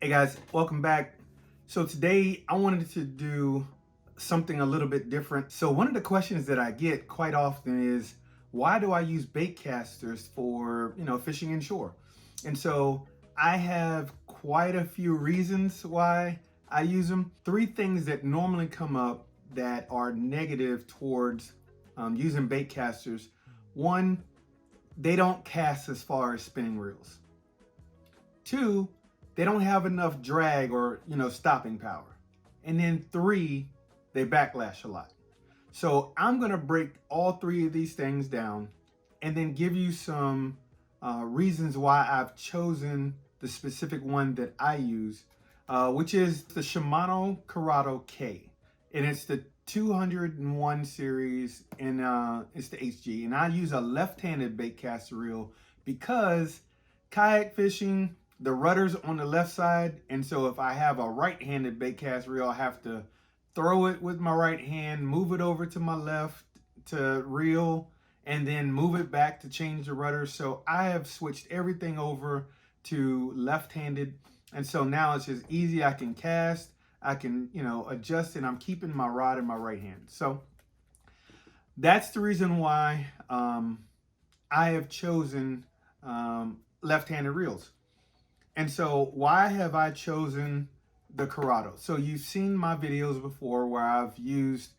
Hey guys, welcome back. So today I wanted to do something a little bit different. So one of the questions that I get quite often is, why do I use bait casters for, fishing inshore? And so I have quite a few reasons why I use them. Three things that normally come up that are negative towards using bait casters. One, they don't cast as far as spinning reels. Two, they don't have enough drag or, stopping power. And then three, they backlash a lot. So I'm going to break all three of these things down and then give you some reasons why I've chosen the specific one that I use, which is the Shimano Curado K. And it's the 201 series, and it's the HG. And I use a left-handed bait caster reel because kayak fishing, the rudder's on the left side, and so if I have a right-handed bait cast reel, I have to throw it with my right hand, move it over to my left to reel, and then move it back to change the rudder. So I have switched everything over to left-handed, and so now it's just easy. I can cast, I can, adjust, and I'm keeping my rod in my right hand. So that's the reason why I have chosen left-handed reels. And so why have I chosen the Curado? So you've seen my videos before where I've used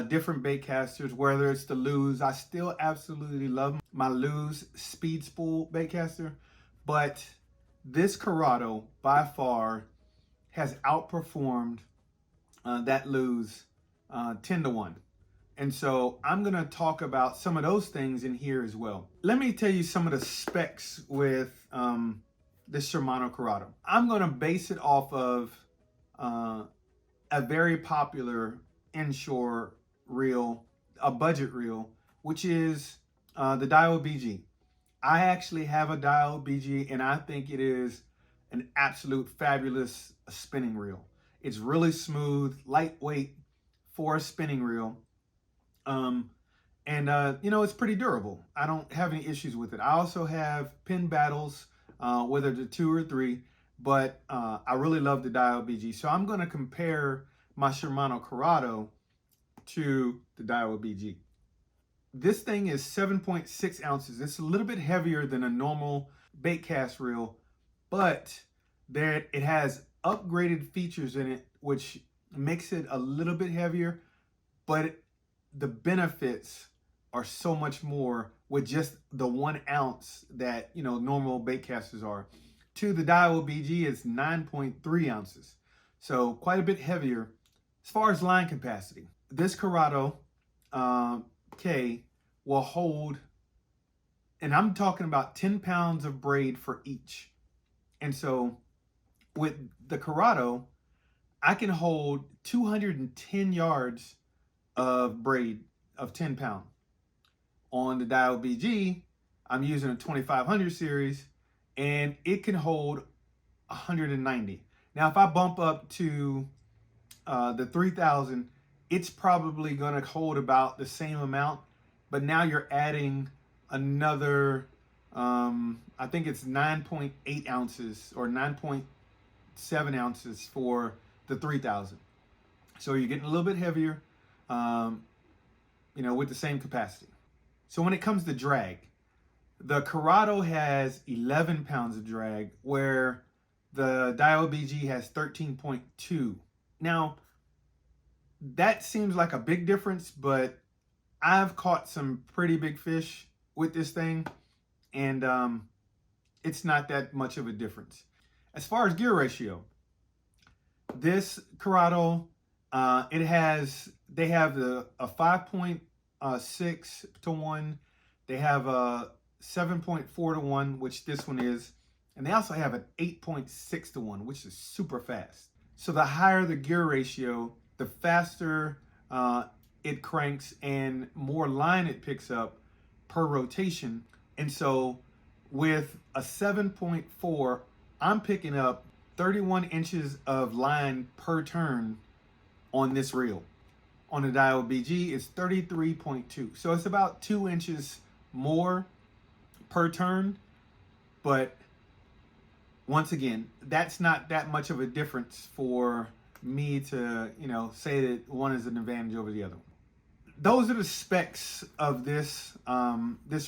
different bait casters, whether it's the Lew's. I still absolutely love my Lew's speed spool bait caster, but this Curado by far has outperformed that Lew's 10 to 1. And so I'm gonna talk about some of those things in here as well. Let me tell you some of the specs with this Shimano Curado. I'm gonna base it off of a very popular inshore reel, a budget reel, which is the Daiwa BG. I actually have a Daiwa BG, and I think it is an absolute fabulous spinning reel. It's really smooth, lightweight for a spinning reel. It's pretty durable. I don't have any issues with it. I also have pin battles, whether the 2 or 3, but I really love the Daiwa BG. So I'm going to compare my Shimano Curado to the Daiwa BG. This thing is 7.6 ounces. It's a little bit heavier than a normal bait cast reel, but it has upgraded features in it, which makes it a little bit heavier, but the benefits are so much more with just the 1 ounce that normal bait casters are. To the Daiwa BG is 9.3 ounces, so quite a bit heavier. As far as line capacity, this Curado K will hold, and I'm talking about 10 pounds of braid for each. And so with the Curado, I can hold 210 yards of braid of 10 pound. On the Daiwa BG, I'm using a 2500 series, and it can hold 190. Now, if I bump up to the 3000, it's probably gonna hold about the same amount, but now you're adding another, I think it's 9.8 ounces or 9.7 ounces for the 3000. So you're getting a little bit heavier, with the same capacity. So when it comes to drag, the Curado has 11 pounds of drag, where the Daiwa BG has 13.2. Now, that seems like a big difference, but I've caught some pretty big fish with this thing, and it's not that much of a difference. As far as gear ratio, this Curado, they have a 5.6 to 1. They have a 7.4 to 1, which this one is. And they also have an 8.6 to 1, which is super fast. So the higher the gear ratio, the faster it cranks and more line it picks up per rotation. And so with a 7.4, I'm picking up 31 inches of line per turn on this reel. On the Daiwa BG, it's 33.2. So it's about 2 inches more per turn, but Once again, that's not that much of a difference for me to, say that one is an advantage over the other one. Those are the specs of this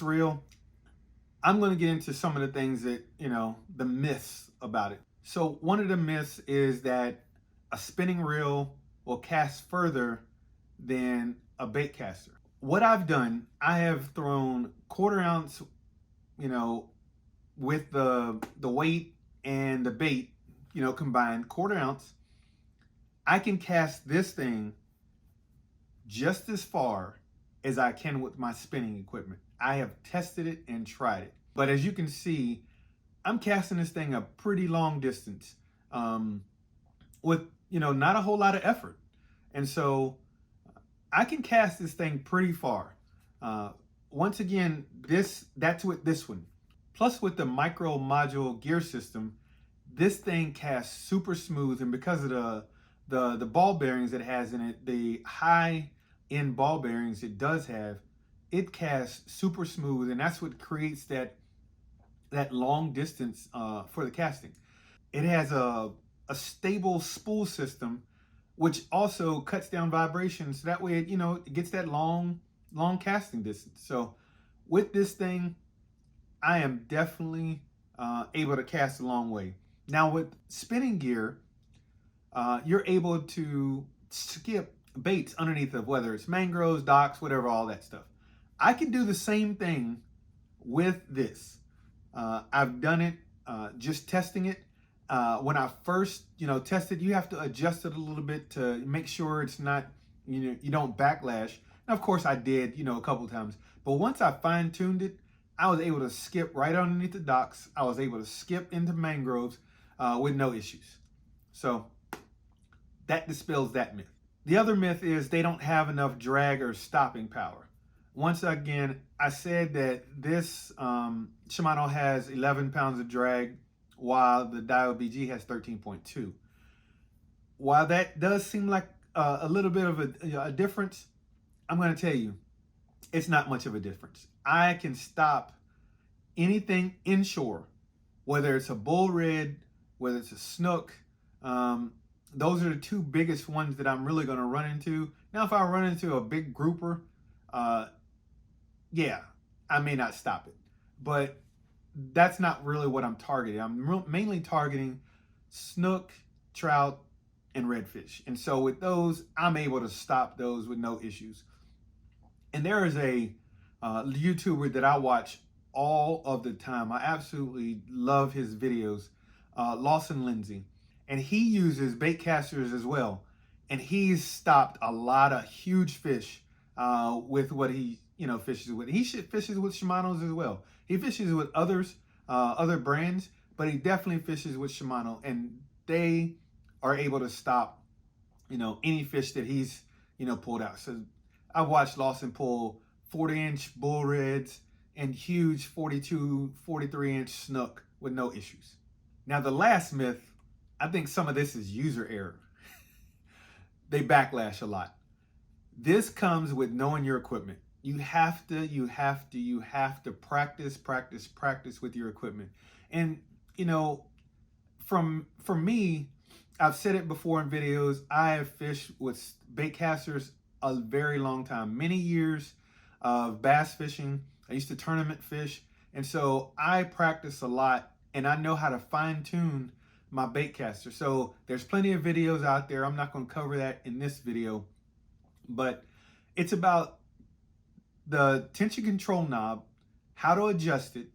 reel. I'm going to get into some of the things that, the myths about it. So one of the myths is that a spinning reel will cast further than a bait caster. What I've done, I have thrown 1/4 ounce, you know, with the weight and the bait, combined 1/4 ounce. I can cast this thing just as far as I can with my spinning equipment. I have tested it and tried it. But as you can see, I'm casting this thing a pretty long distance with, not a whole lot of effort. And so I can cast this thing pretty far. Once again, that's with this one. Plus with the micro module gear system, this thing casts super smooth, and because of the ball bearings it has in it, the high end ball bearings it does have, it casts super smooth, and that's what creates that long distance for the casting. It has a stable spool system, which also cuts down vibrations. So that way, it gets that long casting distance. So with this thing, I am definitely able to cast a long way. Now with spinning gear, you're able to skip baits underneath of whether it's mangroves, docks, whatever, all that stuff. I can do the same thing with this. I've done it, just testing it. When I first, tested, you have to adjust it a little bit to make sure it's not, you don't backlash. And of course I did, a couple times. But once I fine tuned it, I was able to skip right underneath the docks. I was able to skip into mangroves with no issues. So that dispels that myth. The other myth is they don't have enough drag or stopping power. Once again, I said that this Shimano has 11 pounds of drag, while the Dial BG has 13.2. While that does seem like a little bit of a difference, I'm going to tell you, it's not much of a difference. I can stop anything inshore, whether it's a bull red, whether it's a snook. Those are the two biggest ones that I'm really going to run into. Now, if I run into a big grouper, yeah, I may not stop it. But that's not really what I'm targeting. I'm mainly targeting snook, trout, and redfish. And so with those, I'm able to stop those with no issues. And there is a YouTuber that I watch all of the time. I absolutely love his videos, Lawson Lindsay. And he uses bait casters as well. And he's stopped a lot of huge fish with what he fishes with. He fishes with Shimano's as well. He fishes with other brands, but he definitely fishes with Shimano, and they are able to stop any fish that he's pulled out. So I've watched Lawson pull 40-inch bull reds and huge 42, 43-inch snook with no issues. Now the last myth, I think some of this is user error. They backlash a lot. This comes with knowing your equipment. You have to practice with your equipment. And from me, I've said it before in videos, I have fished with bait casters a very long time, many years of bass fishing. I used to tournament fish, and so I practice a lot, and I know how to fine tune my bait caster. So there's plenty of videos out there. I'm not going to cover that in this video, but it's about the tension control knob, how to adjust it,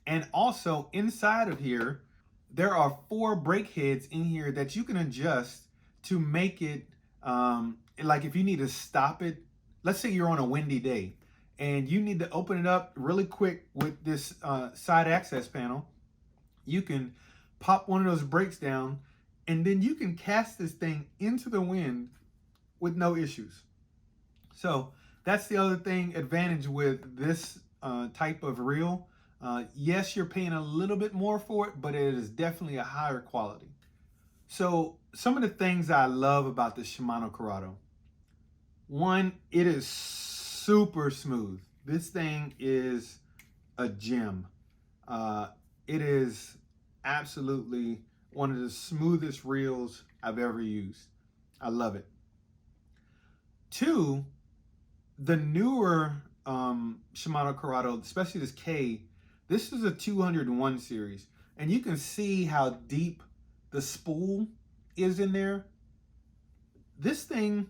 and also inside of here, there are 4 brake heads in here that you can adjust to make it, like if you need to stop it, let's say you're on a windy day and you need to open it up really quick with this side access panel, you can pop one of those brakes down, and then you can cast this thing into the wind with no issues. So that's the other advantage with this type of reel. Yes, you're paying a little bit more for it, but it is definitely a higher quality. So some of the things I love about the Shimano Curado. One, it is super smooth. This thing is a gem. It is absolutely one of the smoothest reels I've ever used. I love it. Two, the newer Shimano Curado, especially this K, this is a 201 series. And you can see how deep the spool is in there. This thing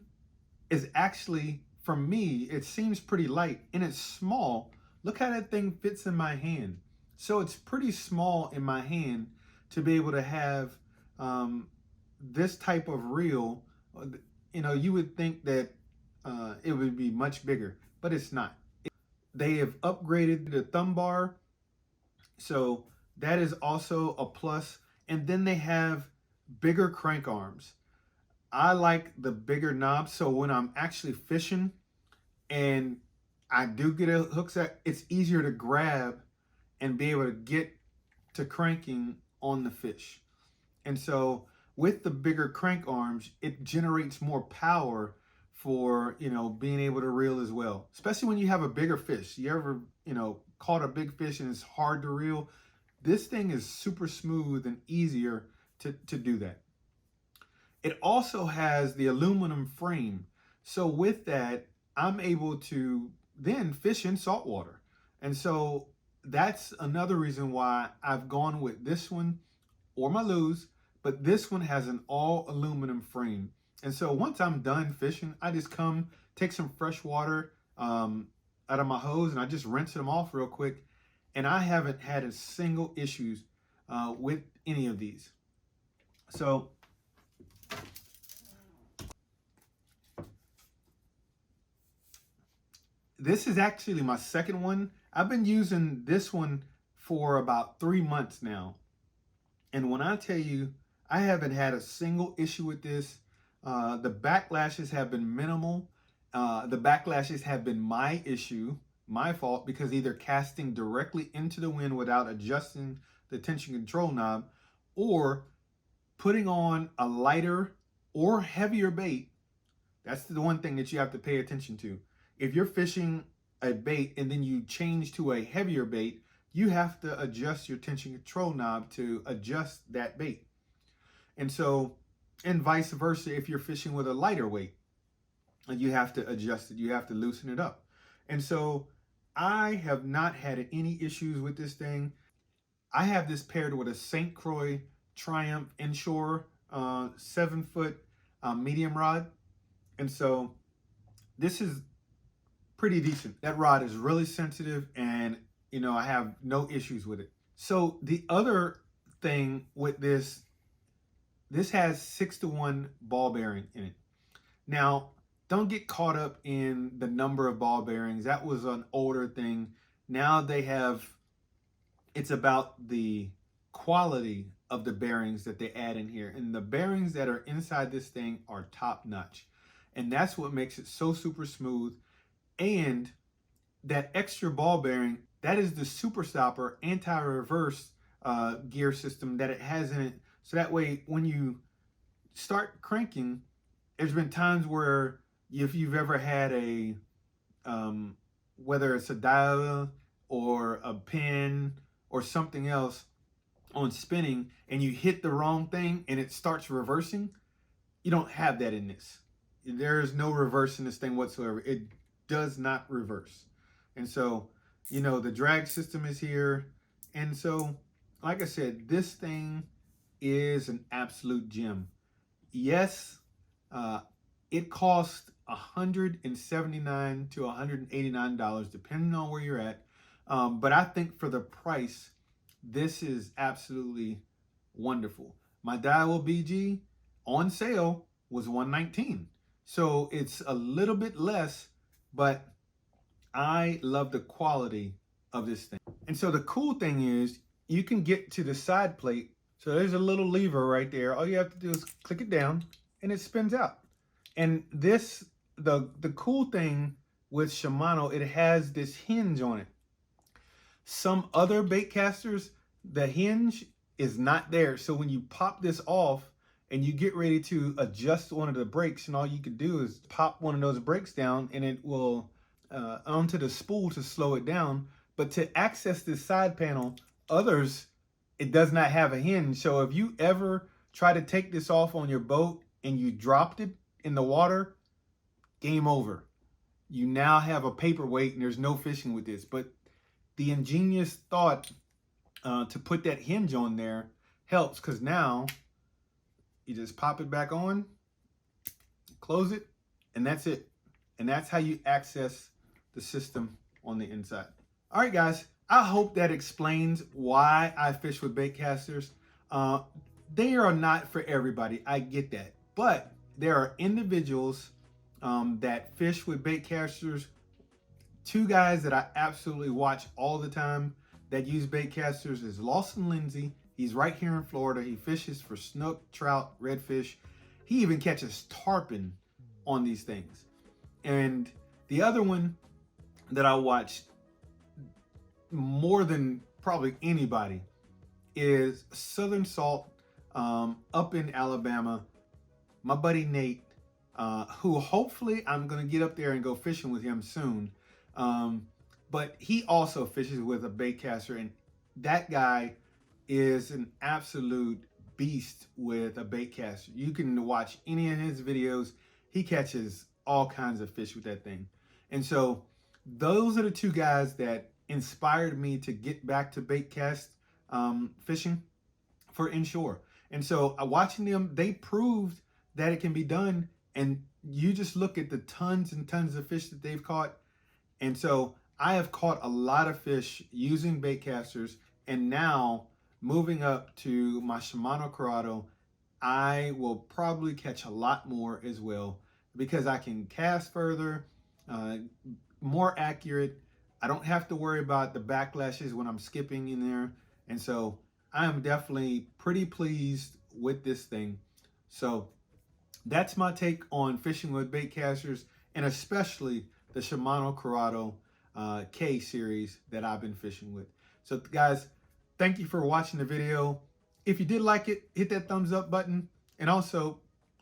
is actually, for me, it seems pretty light and it's small. Look how that thing fits in my hand. So it's pretty small in my hand to be able to have this type of reel. You know, you would think that it would be much bigger, but it's not. They have upgraded the thumb bar, so that is also a plus. And then they have bigger crank arms. I like the bigger knobs, so when I'm actually fishing and I do get a hook set, it's easier to grab and be able to get to cranking on the fish. And so with the bigger crank arms, it generates more power for, you know, being able to reel as well. Especially when you have a bigger fish. You ever, you know, caught a big fish and it's hard to reel? This thing is super smooth and easier to do that. It also has the aluminum frame. So with that, I'm able to then fish in saltwater. And so that's another reason why I've gone with this one or my Lose, but this one has an all aluminum frame. And so once I'm done fishing, I just come take some fresh water out of my hose and I just rinse them off real quick. And I haven't had a single issues with any of these. So this is actually my second one. I've been using this one for about 3 months now. And when I tell you, I haven't had a single issue with this. The backlashes have been minimal. The backlashes have been my issue, my fault, because either casting directly into the wind without adjusting the tension control knob or putting on a lighter or heavier bait. That's the one thing that you have to pay attention to. If you're fishing a bait and then you change to a heavier bait, you have to adjust your tension control knob to adjust that bait. And so, and vice versa, if you're fishing with a lighter weight, you have to adjust it, you have to loosen it up. And so I have not had any issues with this thing. I have this paired with a St. Croix Triumph Inshore 7-foot medium rod. And so this is pretty decent. That rod is really sensitive and, you know, I have no issues with it. So the other thing with this has 6-to-1 ball bearing in it. Now, don't get caught up in the number of ball bearings. That was an older thing. Now they have, it's about the quality of the bearings that they add in here. And the bearings that are inside this thing are top notch. And that's what makes it so super smooth. And that extra ball bearing, that is the Super Stopper anti-reverse gear system that it has in it. So that way, when you start cranking, there's been times where if you've ever had a, whether it's a dial or a pin or something else on spinning and you hit the wrong thing and it starts reversing, you don't have that in this. There is no reverse in this thing whatsoever. It does not reverse. And so, you know, the drag system is here. And so, like I said, this thing is an absolute gem. Yes, it costs $179 to $189, depending on where you're at. But I think for the price, this is absolutely wonderful. My Daiwa BG on sale was $119. So it's a little bit less, but I love the quality of this thing. And so the cool thing is you can get to the side plate. So there's a little lever right there. All you have to do is click it down and it spins out. And this, the cool thing with Shimano, it has this hinge on it. Some other bait casters, the hinge is not there. So when you pop this off and you get ready to adjust one of the brakes, and all you can do is pop one of those brakes down and it will onto the spool to slow it down. But to access this side panel, others it does not have a hinge. So if you ever try to take this off on your boat and you dropped it in the water, game over. You now have a paperweight and there's no fishing with this. But the ingenious thought to put that hinge on there helps, because now you just pop it back on, close it, and that's it. And that's how you access the system on the inside. All right, guys, I hope that explains why I fish with bait casters. They are not for everybody, I get that. But there are individuals that fish with bait casters. Two guys that I absolutely watch all the time that use bait casters is Lawson Lindsay. He's right here in Florida. He fishes for snook, trout, redfish. He even catches tarpon on these things. And the other one that I watch more than probably anybody is Southern Salt up in Alabama. My buddy Nate, who hopefully I'm going to get up there and go fishing with him soon. But he also fishes with a bait caster, and that guy is an absolute beast with a bait caster. You can watch any of his videos. He catches all kinds of fish with that thing. And so those are the two guys that inspired me to get back to bait cast fishing for Inshore. And so watching them, they proved that it can be done. And you just look at the tons and tons of fish that they've caught. And so I have caught a lot of fish using bait casters, and now moving up to my Shimano Curado, I will probably catch a lot more as well, because I can cast further, more accurate. I don't have to worry about the backlashes when I'm skipping in there. And so I am definitely pretty pleased with this thing. So that's my take on fishing with bait casters, and especially the Shimano Curado K series that I've been fishing with. So guys, thank you for watching the video. If you did like it, hit that thumbs up button, and also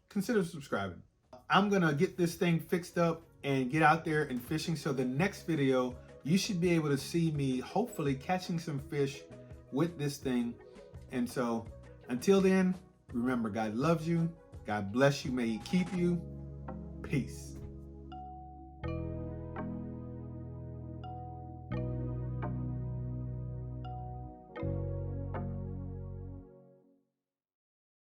consider subscribing. I'm gonna get this thing fixed up and get out there and fishing. So the next video, you should be able to see me hopefully catching some fish with this thing. And so until then, remember, God loves you. God bless you. May He keep you. Peace.